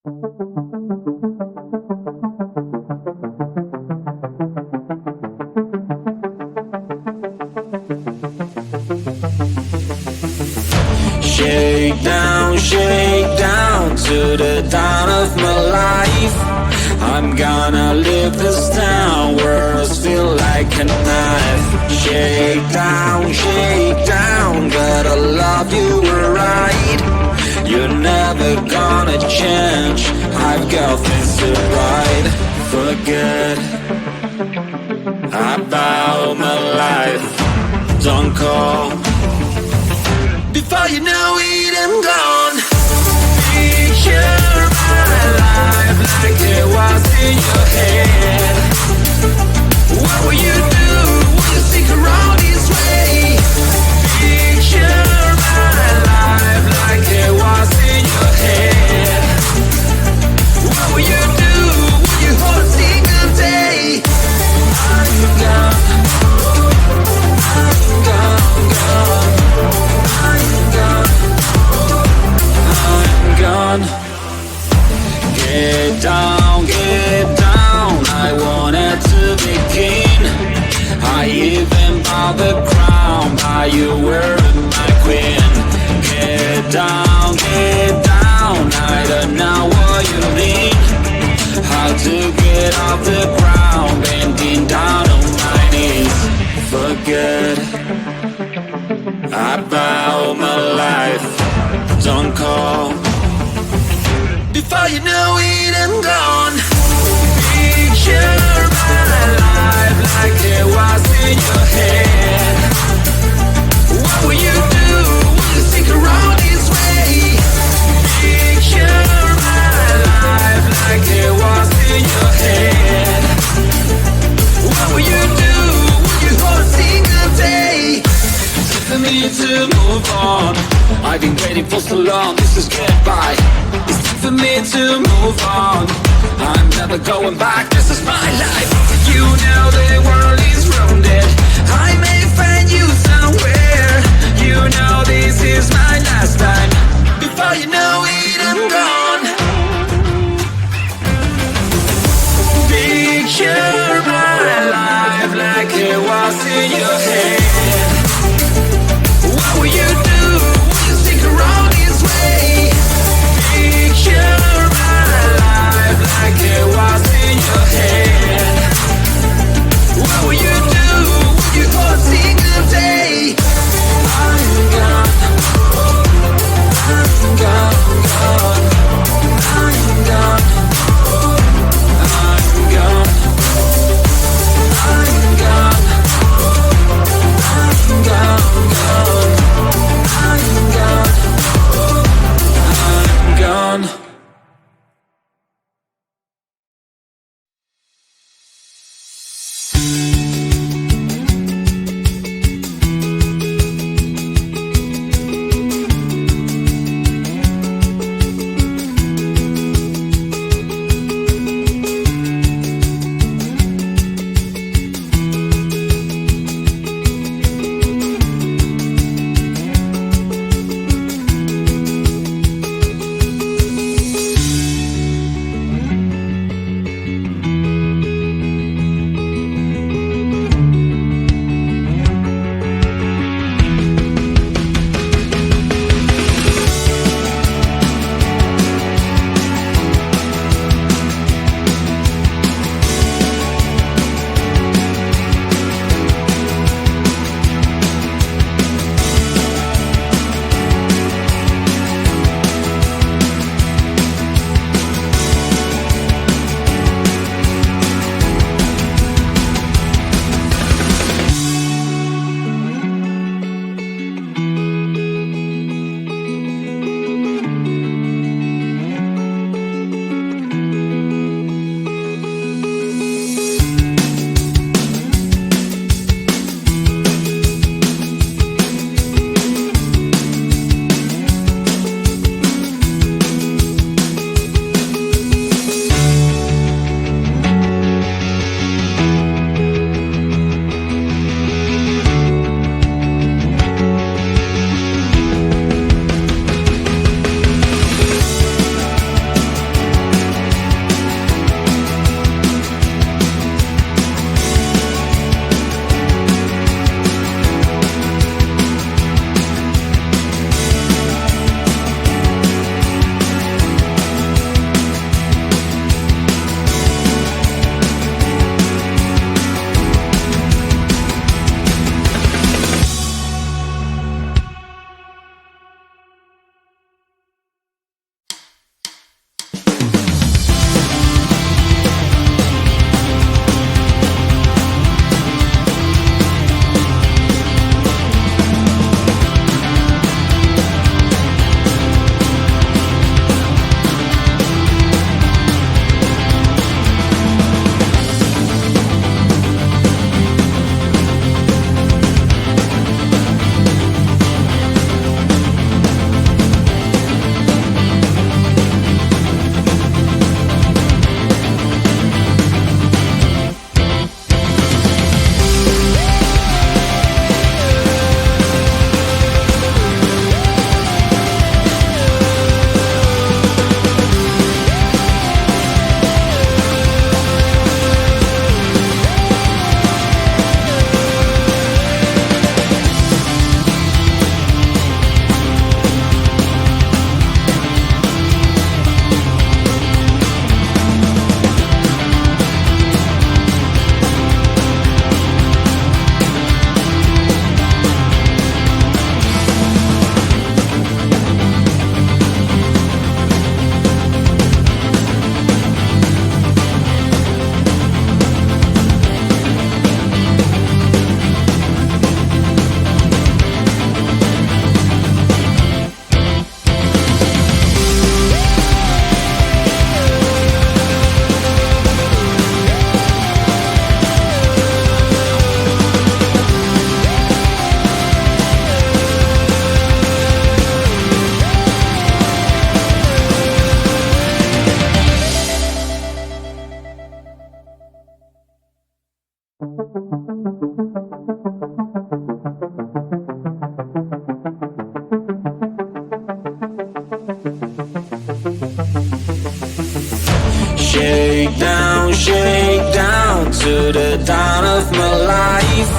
Shake down to the dawn of my life. I'm gonna live this down, words feel like a knife. Shake down, gotta love you right. You're never gonna change, I've got things to write. Forget about my life, don't call. Before you know it, I'm gone. Picture my life like it was in your head. What will you do? Will you stick around this way? Picture my life like it was in your head. What will you do? Will you hold a single day? I'm gone. I'm gone, gone. I'm gone. Get down, I wanted to begin. I even bought the crown, but you were my queen. Get down, I don't know what you mean. How to get off the ground, bending down on my knees. Forget about my life, don't call. Before you know it, I'm gone. Picture my life like it was in your head. What will you do? Will you stick around this way? Picture my life like it was in your head. What will you do? Will you hold a single day? For me to move on, I've been waiting for so long, this is goodbye. It's time for me to move on, I'm never going back, this is my life. You know the world is rounded, I may find you somewhere. You know this is my last time. Before you know it, I'm gone. Picture my life like it was in your head. What will you do? Will you stick around this way? Picture my life like it was in your head. What will you do? Will you hold a single day? I'm gone. I'm gone, gone. I'm gone. I'm gone. I'm gone. I'm gone, gone. I'm gone. I'm gone. shake down to the dawn of my life.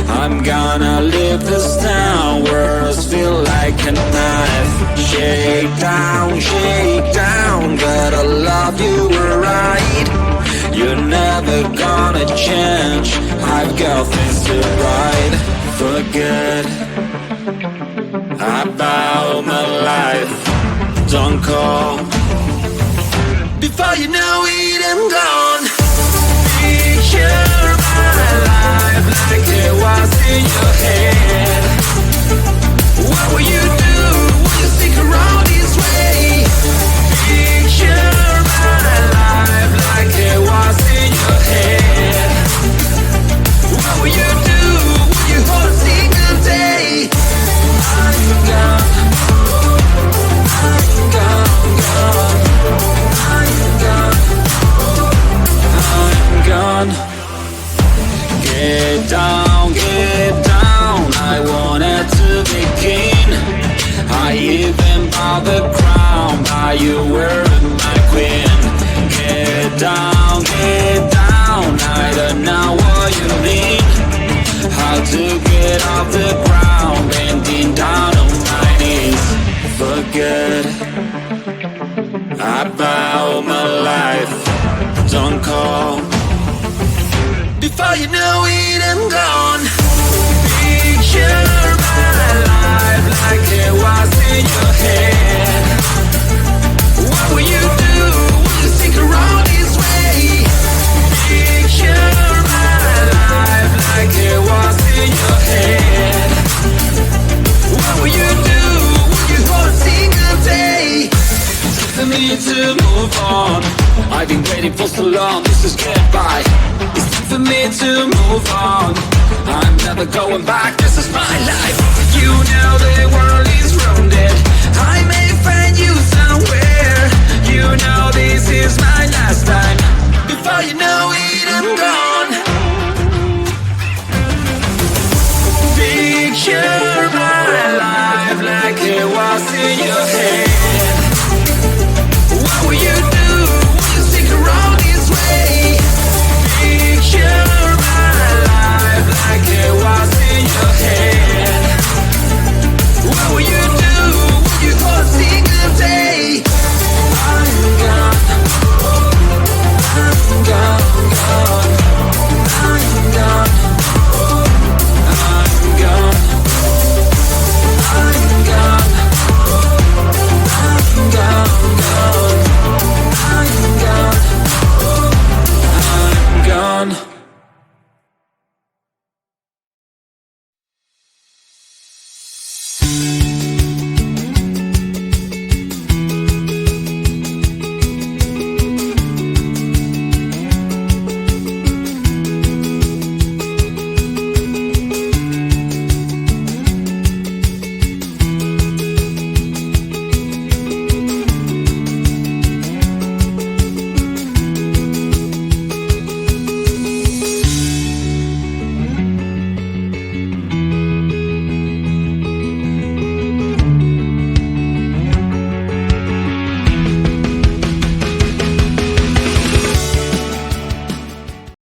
I'm gonna leave this town, words feel like a knife. Shake down, gotta love you right. You're never gonna change, I've got things to write. Forget about my life, don't call before you know it, I'm gone. Picture my life like it was in your head. What will you do? Will you stick around this way? Picture my life like it was in your head. What will you do? Will you hold a single day? I'm gone, I'm gone. I'm gone. Get down, I wanted to begin. I even bought the crown, but you weren't my queen. Get down, I don't know what you mean. How to get off the ground, bending down on my knees. Forget about my life, don't call before you know it, I'm gone. Picture my life like it was in your head. What will you do? Will you stick around this way? Picture my life like it was in your head. What will you do? Will you hold a single day? For me to move on, I've been waiting for so long, this is goodbye. It's time for me to move on, I'm never going back, this is my life. You know the world is rounded, I may find you